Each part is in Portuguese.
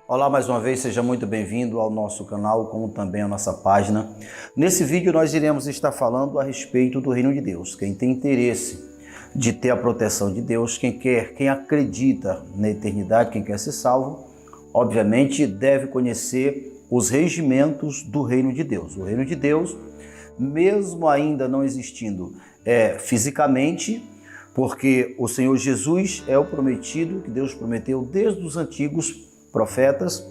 Olá, mais uma vez, seja muito bem-vindo ao nosso canal, como também à nossa página. Nesse vídeo nós iremos estar falando a respeito do reino de Deus. Quem tem interesse de ter a proteção de Deus, quem acredita na eternidade, quem quer ser salvo, obviamente deve conhecer os regimentos do reino de Deus. O reino de Deus, mesmo ainda não existindo fisicamente, porque o Senhor Jesus é o prometido, que Deus prometeu desde os antigos profetas,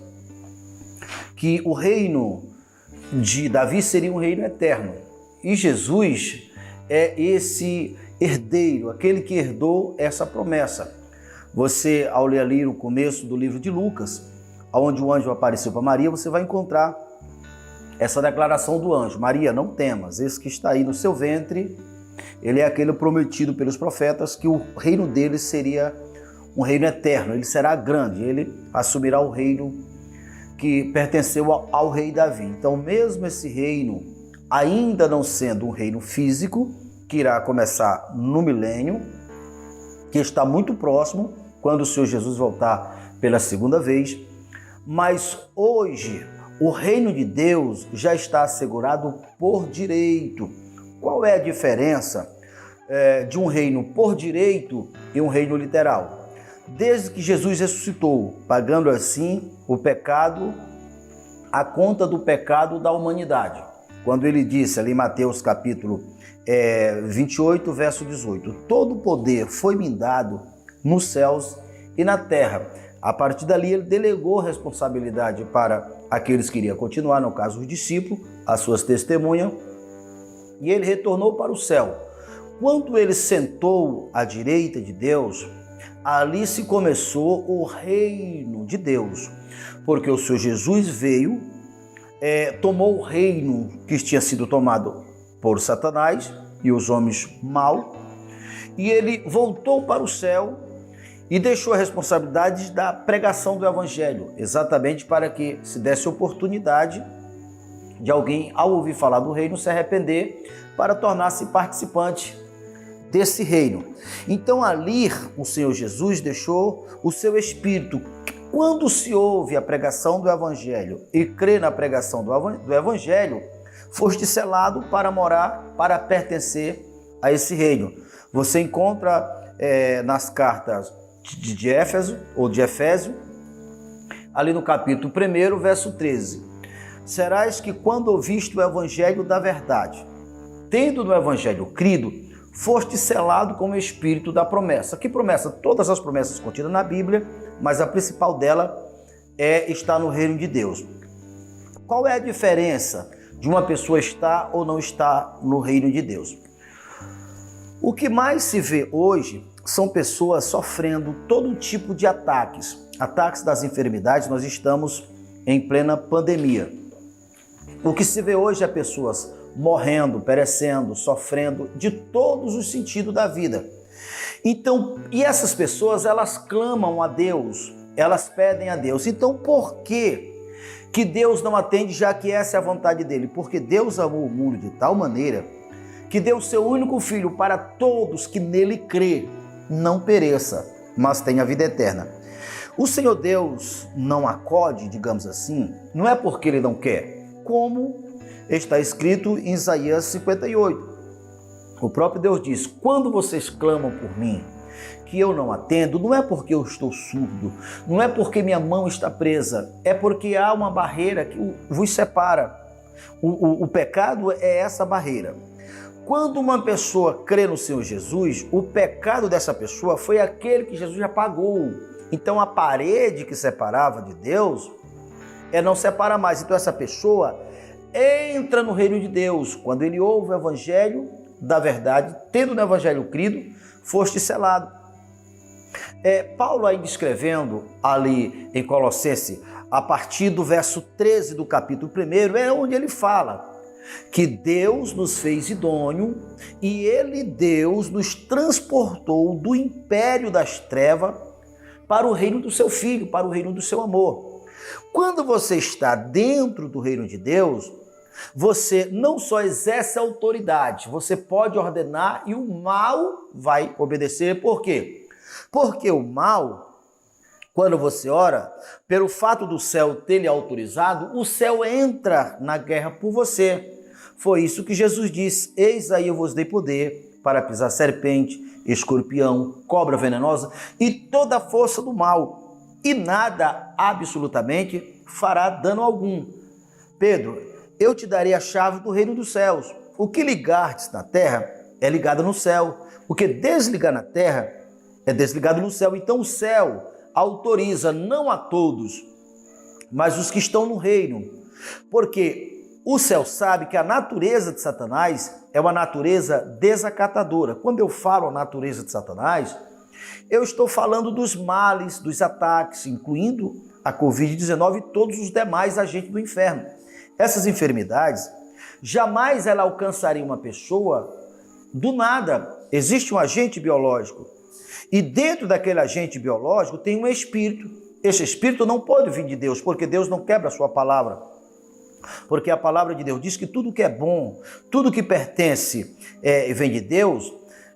que o reino de Davi seria um reino eterno. E Jesus é esse herdeiro, aquele que herdou essa promessa. Você, ao ler ali o começo do livro de Lucas, onde o anjo apareceu para Maria, você vai encontrar essa declaração do anjo: Maria, não temas, esse que está aí no seu ventre, ele é aquele prometido pelos profetas, que o reino dele seria um reino eterno, ele será grande, ele assumirá o reino que pertenceu ao rei Davi. Então, mesmo esse reino, ainda não sendo um reino físico, que irá começar no milênio, que está muito próximo, quando o Senhor Jesus voltar pela segunda vez, mas hoje o reino de Deus já está assegurado por direito. Qual é a diferença de um reino por direito e um reino literal? Desde que Jesus ressuscitou, pagando assim o pecado, a conta do pecado da humanidade. Quando ele disse ali em Mateus capítulo 28, verso 18, todo poder foi me dado nos céus e na terra. A partir dali ele delegou responsabilidade para aqueles que iriam continuar, no caso os discípulos, as suas testemunhas, e ele retornou para o céu. Quando ele sentou à direita de Deus, ali se começou o reino de Deus, porque o Senhor Jesus veio, tomou o reino que tinha sido tomado por Satanás e os homens maus, e ele voltou para o céu e deixou a responsabilidade da pregação do evangelho, exatamente para que se desse oportunidade de alguém, ao ouvir falar do reino, se arrepender para tornar-se participante desse reino. Então ali o Senhor Jesus deixou o seu Espírito. Quando se ouve a pregação do Evangelho e crê na pregação do Evangelho, foste selado para morar, para pertencer a esse reino. Você encontra nas cartas de Éfeso, ou de Efésio, ali no capítulo 1, verso 13. Serás que quando ouviste o Evangelho da verdade, tendo no Evangelho crido, foste selado com o Espírito da promessa. Que promessa? Todas as promessas contidas na Bíblia, mas a principal dela está no reino de Deus. Qual é a diferença de uma pessoa estar ou não estar no reino de Deus? O que mais se vê hoje são pessoas sofrendo todo tipo de ataques das enfermidades. Nós estamos em plena pandemia. O que se vê hoje é pessoas morrendo, perecendo, sofrendo de todos os sentidos da vida. Então, e essas pessoas, elas clamam a Deus, elas pedem a Deus. Então, por que Deus não atende, já que essa é a vontade dele? Porque Deus amou o mundo de tal maneira que deu o seu único filho para todos que nele crê, não pereça, mas tenha vida eterna. O Senhor Deus não acode, digamos assim, não é porque ele não quer, como está escrito em Isaías 58. O próprio Deus diz: quando vocês clamam por mim, que eu não atendo, não é porque eu estou surdo, não é porque minha mão está presa, é porque há uma barreira que vos separa. O pecado é essa barreira. Quando uma pessoa crê no Senhor Jesus, o pecado dessa pessoa foi aquele que Jesus já pagou. Então a parede que separava de Deus não separa mais. Então essa pessoa entra no reino de Deus quando ele ouve o evangelho da verdade, tendo no evangelho crido, foste selado. Paulo, ainda escrevendo ali em Colossenses, a partir do verso 13 do capítulo 1, é onde ele fala que Deus nos fez idôneo e Deus nos transportou do império das trevas para o reino do seu Filho, para o reino do seu amor. Quando você está dentro do reino de Deus, você não só exerce autoridade, você pode ordenar e o mal vai obedecer. Por quê? Porque o mal Quando você ora, pelo fato do céu ter lhe autorizado, o céu entra na guerra por você. Foi isso que Jesus disse: eis aí eu vos dei poder para pisar serpente, escorpião, cobra venenosa e toda a força do mal, e nada absolutamente fará dano algum. Pedro, eu te darei a chave do reino dos céus. O que ligardes na terra é ligado no céu. O que desligar na terra é desligado no céu. Então o céu autoriza não a todos, mas os que estão no reino. Porque o céu sabe que a natureza de Satanás é uma natureza desacatadora. Quando eu falo a natureza de Satanás, eu estou falando dos males, dos ataques, incluindo a Covid-19 e todos os demais agentes do inferno. Essas enfermidades, jamais ela alcançaria uma pessoa do nada. Existe um agente biológico. E dentro daquele agente biológico tem um espírito. Esse espírito não pode vir de Deus, porque Deus não quebra a sua palavra. Porque a palavra de Deus diz que tudo que é bom, tudo que pertence e vem de Deus,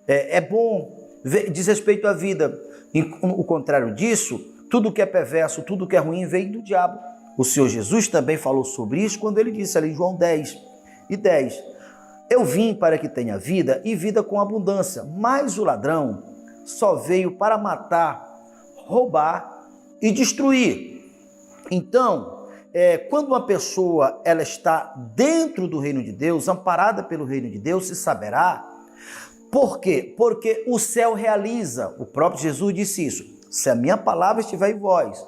é bom, diz respeito à vida. O contrário disso, tudo que é perverso, tudo que é ruim vem do diabo. O Senhor Jesus também falou sobre isso quando ele disse ali em João 10:10. Eu vim para que tenha vida e vida com abundância, mas o ladrão só veio para matar, roubar e destruir. Então, quando uma pessoa ela está dentro do reino de Deus, amparada pelo reino de Deus, se saberá. Por quê? Porque o céu realiza. O próprio Jesus disse isso: se a minha palavra estiver em vós,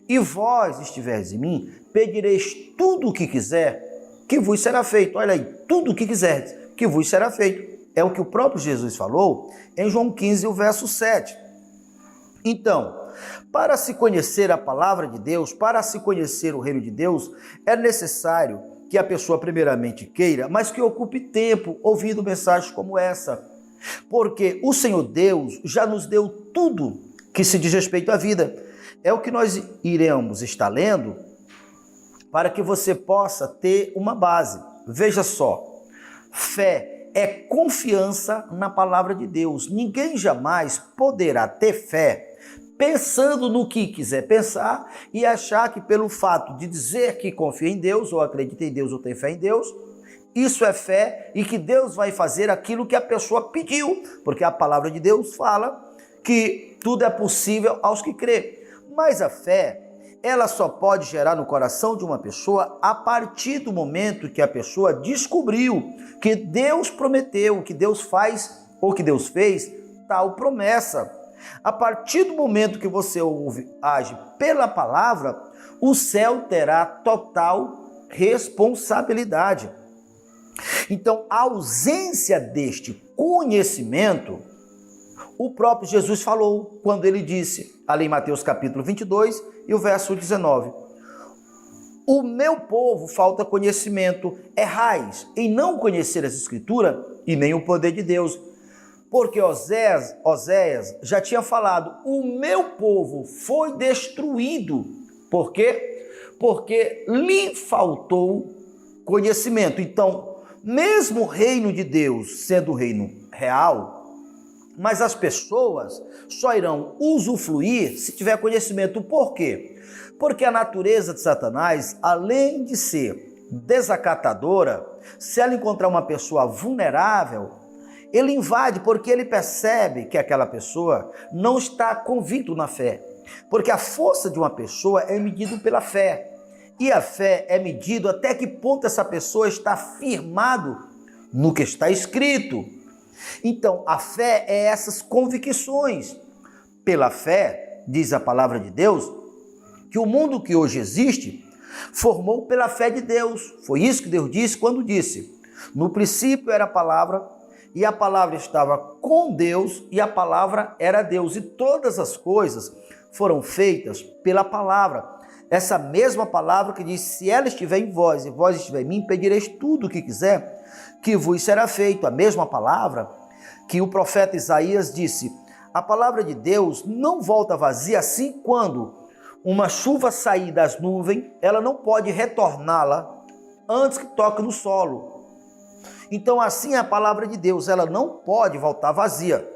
e vós estiveres em mim, pedireis tudo o que quiser, que vos será feito. Olha aí, tudo o que quiserdes, que vos será feito. É o que o próprio Jesus falou em João 15, o verso 7. Então, para se conhecer a palavra de Deus, para se conhecer o reino de Deus, é necessário que a pessoa primeiramente queira, mas que ocupe tempo ouvindo mensagens como essa. Porque o Senhor Deus já nos deu tudo que se diz respeito à vida. É o que nós iremos estar lendo para que você possa ter uma base. Veja só, fé é confiança na palavra de Deus. Ninguém jamais poderá ter fé pensando no que quiser pensar e achar que pelo fato de dizer que confia em Deus, ou acredita em Deus, ou tem fé em Deus, isso é fé e que Deus vai fazer aquilo que a pessoa pediu, porque a palavra de Deus fala que tudo é possível aos que crê. Mas a fé, ela só pode gerar no coração de uma pessoa a partir do momento que a pessoa descobriu que Deus prometeu, que Deus faz ou que Deus fez tal promessa. A partir do momento que você age pela palavra, o céu terá total responsabilidade. Então, a ausência deste conhecimento, o próprio Jesus falou quando ele disse, ali em Mateus capítulo 22 e o verso 19, o meu povo falta conhecimento, errais em não conhecer as Escrituras e nem o poder de Deus. Porque Oséias já tinha falado, o meu povo foi destruído. Por quê? Porque lhe faltou conhecimento. Então, mesmo o reino de Deus sendo o reino real, mas as pessoas só irão usufruir se tiver conhecimento. Por quê? Porque a natureza de Satanás, além de ser desacatadora, se ela encontrar uma pessoa vulnerável, ele invade, porque ele percebe que aquela pessoa não está convicto na fé. Porque a força de uma pessoa é medida pela fé. E a fé é medida até que ponto essa pessoa está firmado no que está escrito. Então, a fé é essas convicções. Pela fé, diz a palavra de Deus, que o mundo que hoje existe formou pela fé de Deus. Foi isso que Deus disse quando disse, no princípio era a palavra, e a palavra estava com Deus, e a palavra era Deus. E todas as coisas foram feitas pela palavra. Essa mesma palavra que diz, se ela estiver em vós e vós estiver em mim, pedireis tudo o que quiser, que vos será feito. A mesma palavra que o profeta Isaías disse, a palavra de Deus não volta vazia, assim quando uma chuva sair das nuvens, ela não pode retorná-la antes que toque no solo. Então assim é a palavra de Deus, ela não pode voltar vazia.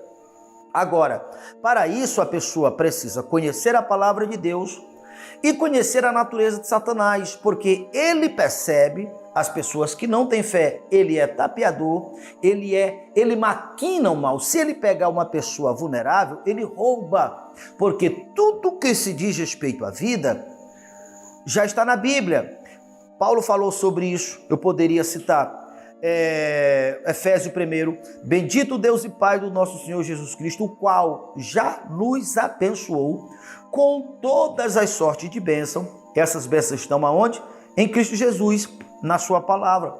Agora, para isso a pessoa precisa conhecer a palavra de Deus e conhecer a natureza de Satanás, porque ele percebe as pessoas que não têm fé. Ele é tapeador, ele maquina o mal. Se ele pegar uma pessoa vulnerável, ele rouba, porque tudo que se diz respeito à vida já está na Bíblia. Paulo falou sobre isso, eu poderia citar Efésios 1, bendito Deus e Pai do nosso Senhor Jesus Cristo, o qual já nos abençoou com todas as sortes de bênção. Essas bênçãos estão aonde? Em Cristo Jesus, na sua palavra.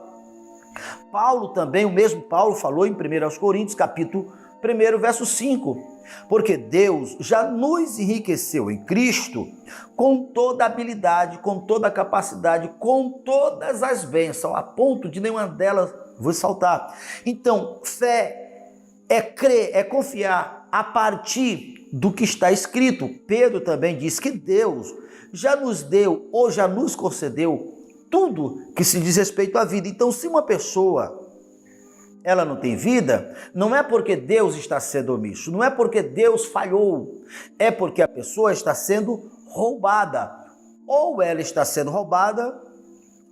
Paulo também, o mesmo Paulo falou em 1 Coríntios, capítulo 1, verso 5, porque Deus já nos enriqueceu em Cristo com toda a habilidade, com toda a capacidade, com todas as bênçãos, a ponto de nenhuma delas vos faltar. Então, fé é crer, é confiar a partir do que está escrito. Pedro também diz que Deus já nos deu ou já nos concedeu tudo que se diz respeito à vida. Então, se uma pessoa ela não tem vida, não é porque Deus está sendo omisso, não é porque Deus falhou, é porque a pessoa está sendo roubada. Ou ela está sendo roubada,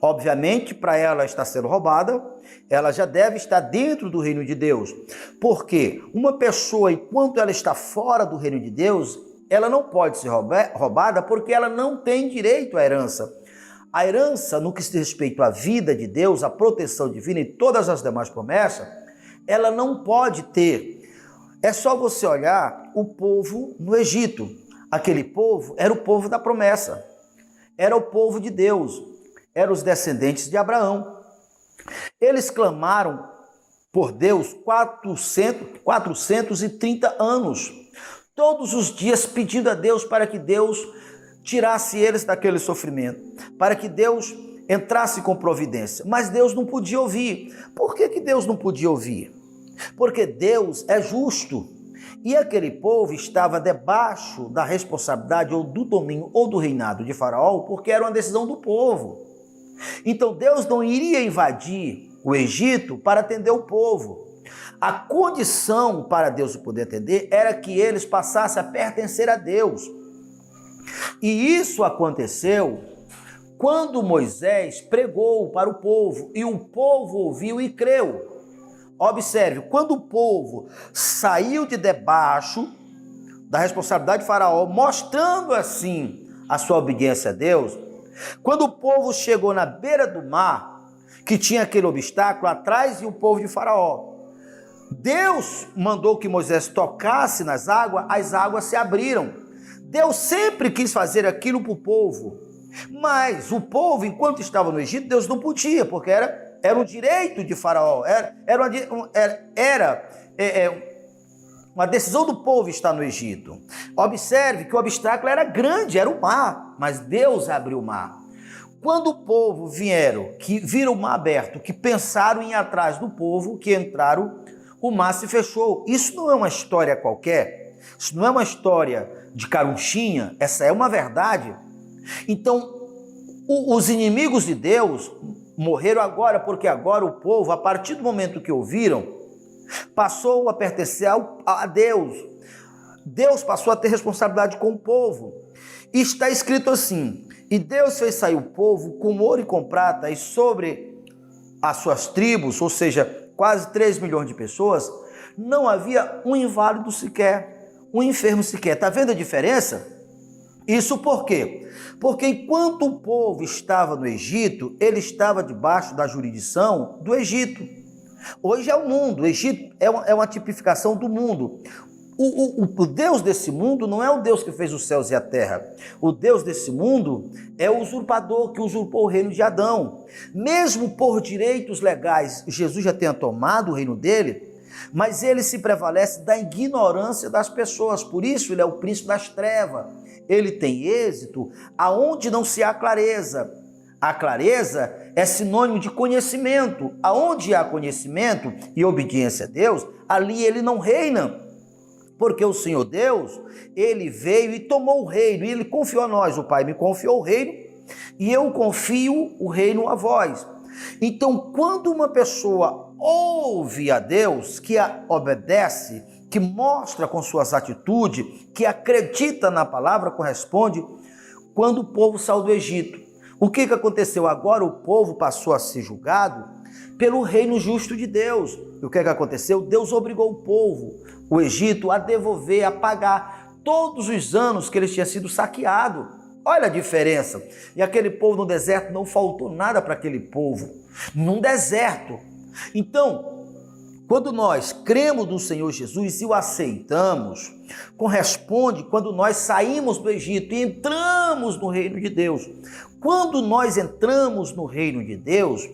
obviamente, para ela estar sendo roubada, ela já deve estar dentro do reino de Deus. Porque uma pessoa, enquanto ela está fora do reino de Deus, ela não pode ser roubada porque ela não tem direito à herança. A herança, no que se diz respeito à vida de Deus, à proteção divina e todas as demais promessas, ela não pode ter. É só você olhar o povo no Egito. Aquele povo era o povo da promessa, era o povo de Deus, eram os descendentes de Abraão. Eles clamaram por Deus 430 anos, todos os dias pedindo a Deus para que Deus tirasse eles daquele sofrimento, para que Deus entrasse com providência. Mas Deus não podia ouvir. Por que Deus não podia ouvir? Porque Deus é justo. E aquele povo estava debaixo da responsabilidade ou do domínio ou do reinado de Faraó, porque era uma decisão do povo. Então Deus não iria invadir o Egito para atender o povo. A condição para Deus poder atender era que eles passassem a pertencer a Deus. E isso aconteceu quando Moisés pregou para o povo e o povo ouviu e creu. Observe, quando o povo saiu de debaixo da responsabilidade de Faraó, mostrando assim a sua obediência a Deus, quando o povo chegou na beira do mar, que tinha aquele obstáculo atrás e o povo de Faraó, Deus mandou que Moisés tocasse nas águas, as águas se abriram. Deus sempre quis fazer aquilo para o povo, mas o povo, enquanto estava no Egito, Deus não podia, porque era um direito de Faraó, era uma decisão do povo estar no Egito. Observe que o obstáculo era grande, era o mar, mas Deus abriu o mar. Quando o povo que viram o mar aberto, que pensaram em ir atrás do povo, que entraram, o mar se fechou. Isso não é uma história qualquer, isso não é uma história de carunchinha, essa é uma verdade. Então, os inimigos de Deus morreram agora, porque agora o povo, a partir do momento que ouviram, passou a pertencer a Deus. Deus passou a ter responsabilidade com o povo. E está escrito assim: e Deus fez sair o povo com ouro e com prata, e sobre as suas tribos, ou seja, quase 3 milhões de pessoas, não havia um inválido sequer, um enfermo sequer. Está vendo a diferença? Isso por quê? Porque enquanto o povo estava no Egito, ele estava debaixo da jurisdição do Egito. Hoje é o mundo, o Egito é uma tipificação do mundo. O Deus desse mundo não é o Deus que fez os céus e a terra. O Deus desse mundo é o usurpador que usurpou o reino de Adão. Mesmo por direitos legais, Jesus já tenha tomado o reino dele, mas ele se prevalece da ignorância das pessoas. Por isso ele é o príncipe das trevas. Ele tem êxito aonde não se há clareza. A clareza é sinônimo de conhecimento. Aonde há conhecimento e obediência a Deus, ali ele não reina. Porque o Senhor Deus, ele veio e tomou o reino, e ele confiou a nós. O Pai me confiou o reino, e eu confio o reino a vós. Então, quando uma pessoa ouve a Deus, que a obedece, que mostra com suas atitudes que acredita na palavra, corresponde quando o povo saiu do Egito. O que aconteceu? Agora o povo passou a ser julgado pelo reino justo de Deus. E o que aconteceu? Deus obrigou o povo, o Egito, a devolver, a pagar todos os anos que eles tinham sido saqueados. Olha a diferença. E aquele povo no deserto, não faltou nada para aquele povo. Num deserto. Então, quando nós cremos no Senhor Jesus e o aceitamos, corresponde quando nós saímos do Egito e entramos no reino de Deus. Quando nós entramos no reino de Deus,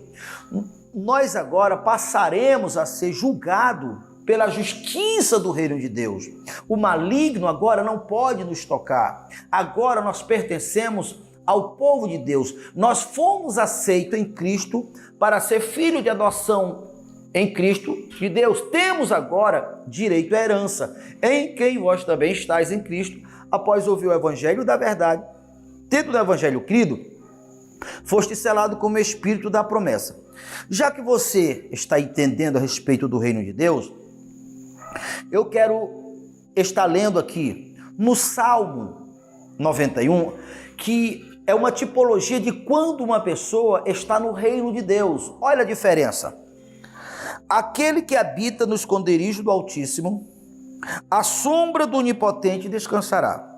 nós agora passaremos a ser julgados pela justiça do reino de Deus. O maligno agora não pode nos tocar. Agora nós pertencemos ao povo de Deus. Nós fomos aceitos em Cristo para ser filho de adoção em Cristo de Deus. Temos agora direito à herança, em quem vós também estáis em Cristo, após ouvir o evangelho da verdade. Tendo o evangelho crido, foste selado como espírito da promessa. Já que você está entendendo a respeito do reino de Deus, eu quero estar lendo aqui no Salmo 91, que é uma tipologia de quando uma pessoa está no reino de Deus. Olha a diferença. Aquele que habita no esconderijo do Altíssimo, à sombra do Onipotente descansará.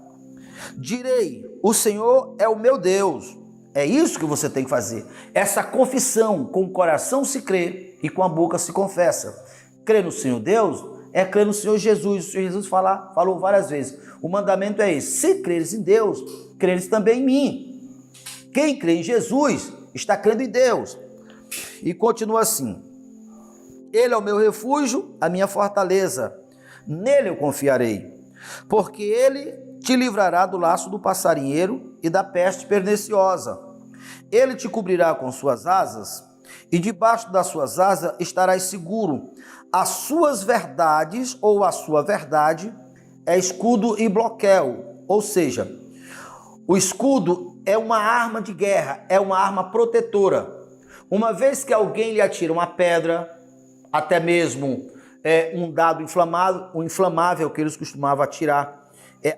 Direi, o Senhor é o meu Deus. É isso que você tem que fazer. Essa confissão, com o coração se crê e com a boca se confessa. Crer no Senhor Deus é crer no Senhor Jesus. O Senhor Jesus falou várias vezes. O mandamento é esse: se creres em Deus, creres também em mim. Quem crê em Jesus está crendo em Deus. E continua assim: Ele é o meu refúgio, a minha fortaleza. Nele eu confiarei, porque ele te livrará do laço do passarinheiro e da peste perniciosa. Ele te cobrirá com suas asas, e debaixo das suas asas estarás seguro. As suas verdades, ou a sua verdade, é escudo e bloqueio. Ou seja, o escudo é uma arma de guerra, é uma arma protetora. Uma vez que alguém lhe atira uma pedra, até mesmo um dado inflamável que eles costumavam atirar,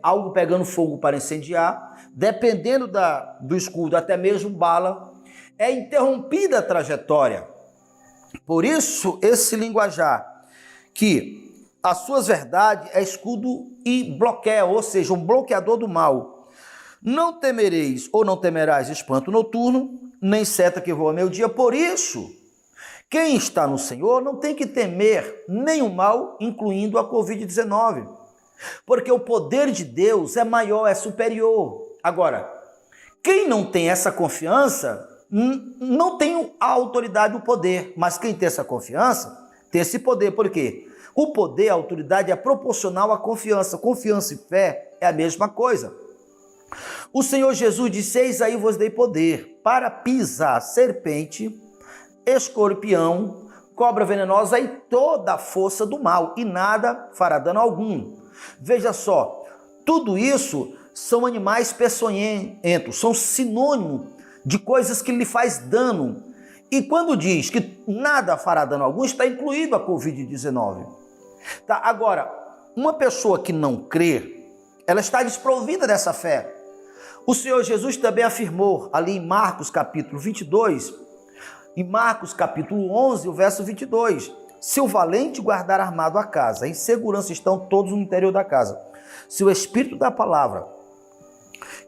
algo pegando fogo para incendiar, dependendo do escudo, até mesmo bala, é interrompida a trajetória. Por isso, esse linguajar, que as suas verdades é escudo e bloqueia, ou seja, um bloqueador do mal. Não temereis ou não temerás espanto noturno, nem seta que voa ao meio-dia. Por isso, quem está no Senhor não tem que temer nenhum mal, incluindo a Covid-19. Porque o poder de Deus é maior, é superior. Agora, quem não tem essa confiança, não tem a autoridade, o poder. Mas quem tem essa confiança, tem esse poder. Por quê? O poder, a autoridade é proporcional à confiança. Confiança e fé é a mesma coisa. O Senhor Jesus disse: eis aí vos dei poder para pisar serpente, escorpião, cobra venenosa e toda a força do mal, e nada fará dano algum. Veja só, tudo isso são animais peçonhentos, são sinônimo de coisas que lhe faz dano. E quando diz que nada fará dano algum, está incluído a Covid-19. Tá? Agora, uma pessoa que não crê, ela está desprovida dessa fé. O Senhor Jesus também afirmou ali em Marcos capítulo 22, em Marcos capítulo 11, o verso 22, se o valente guardar armado a casa, em segurança estão todos no interior da casa. Se o Espírito da palavra,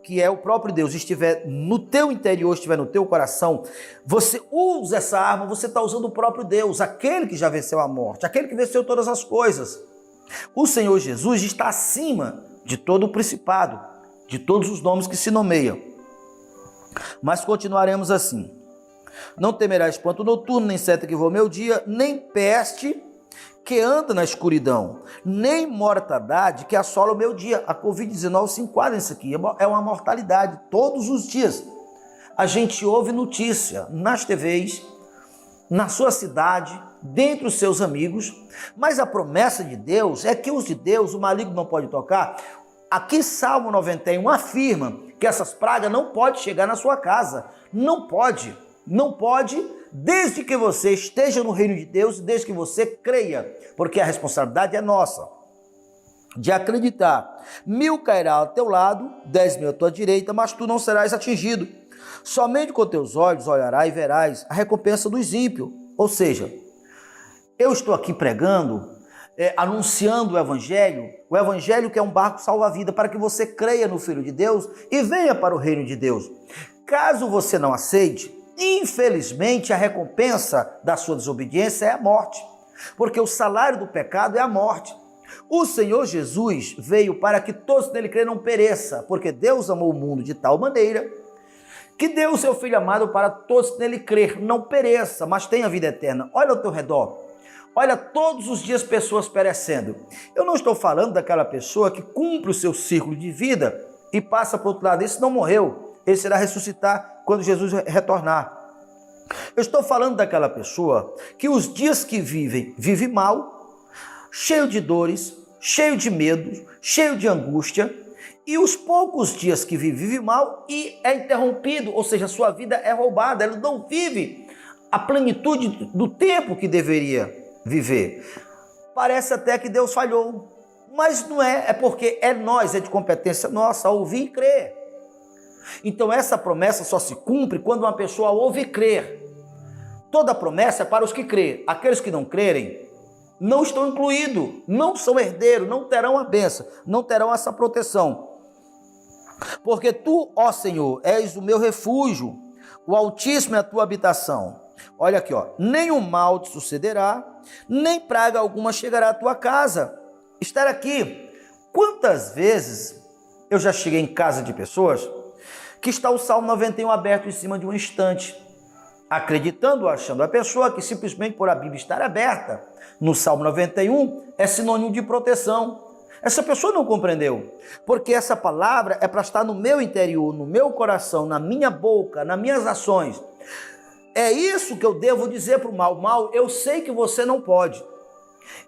que é o próprio Deus, estiver no teu interior, estiver no teu coração, você usa essa arma, você está usando o próprio Deus, aquele que já venceu a morte, aquele que venceu todas as coisas. O Senhor Jesus está acima de todo o principado, de todos os nomes que se nomeiam. Mas continuaremos assim: não temerás espanto noturno, nem seta que voa ao meio-dia, nem peste que anda na escuridão, nem mortandade que assola o meio-dia. A Covid-19 se enquadra nisso aqui, é uma mortalidade. Todos os dias a gente ouve notícia nas TVs, na sua cidade, dentre os seus amigos, mas a promessa de Deus é que os de Deus, o maligno não pode tocar. Aqui Salmo 91 afirma que essas pragas não podem chegar na sua casa. Não pode, desde que você esteja no reino de Deus e desde que você creia, porque a responsabilidade é nossa. de acreditar. 1000 cairá ao teu lado, 10.000 à tua direita, mas tu não serás atingido. Somente com teus olhos olharás e verás a recompensa dos ímpios. Ou seja, eu estou aqui pregando, anunciando o Evangelho que é um barco salva-vida, para que você creia no Filho de Deus e venha para o reino de Deus. Caso você não aceite, infelizmente a recompensa da sua desobediência é a morte, porque o salário do pecado é a morte. O Senhor Jesus veio para que todos nele crêem não pereça, porque Deus amou o mundo de tal maneira que deu o seu Filho amado para todos nele crer, não pereça, mas tenha vida eterna. Olha ao teu redor, olha todos os dias pessoas perecendo. Eu não estou falando daquela pessoa que cumpre o seu ciclo de vida e passa para o outro lado. Esse não morreu, esse irá ressuscitar quando Jesus retornar. Eu estou falando daquela pessoa que os dias que vive mal, cheio de dores, cheio de medos, cheio de angústia, e os poucos dias que vive mal e é interrompido, ou seja, sua vida é roubada, ele não vive a plenitude do tempo que deveria viver. Parece até que Deus falhou, mas não é, é porque é de competência nossa ouvir e crer. Então essa promessa só se cumpre quando uma pessoa ouve e crer. Toda promessa é para os que crêem. Aqueles que não crerem não estão incluídos, não são herdeiros, não terão a bênção, não terão essa proteção. Porque tu, ó Senhor, és o meu refúgio, o Altíssimo é a tua habitação. Olha aqui, ó, nenhum mal te sucederá, nem praga alguma chegará à tua casa. Estar aqui, quantas vezes eu já cheguei em casa de pessoas que está o Salmo 91 aberto em cima de um estante, acreditando, achando a pessoa que simplesmente por a Bíblia estar aberta no Salmo 91 é sinônimo de proteção. Essa pessoa não compreendeu, porque essa palavra é para estar no meu interior, no meu coração, na minha boca, nas minhas ações. É isso que eu devo dizer para o mal. Mal, eu sei que você não pode.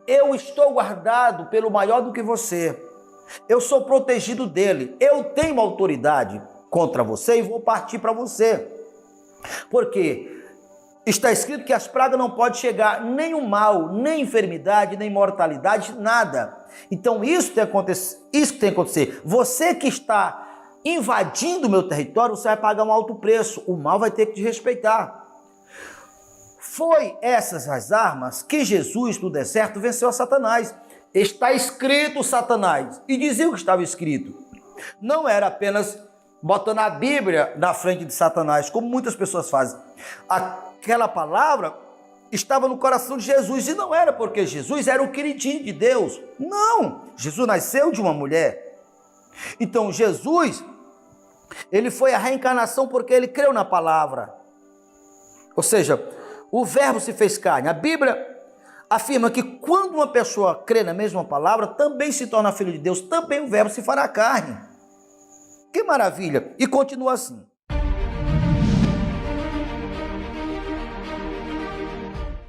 Eu estou guardado pelo maior do que você. Eu sou protegido dele. Eu tenho autoridade contra você e vou partir para você. Porque está escrito que as pragas não podem chegar, nem o mal, nem enfermidade, nem mortalidade, nada. Então isso tem que acontecer. Você que está invadindo o meu território, você vai pagar um alto preço. O mal vai ter que te respeitar. Foi essas as armas que Jesus no deserto venceu a Satanás. Está escrito, Satanás, e dizia o que estava escrito. Não era apenas botando a Bíblia na frente de Satanás, como muitas pessoas fazem. Aquela palavra estava no coração de Jesus, e não era porque Jesus era o queridinho de Deus. Não, Jesus nasceu de uma mulher. Então Jesus, ele foi a reencarnação porque ele creu na palavra. Ou seja, o verbo se fez carne. A Bíblia afirma que quando uma pessoa crê na mesma palavra, também se torna filho de Deus, também o verbo se fará carne. Que maravilha! E continua assim.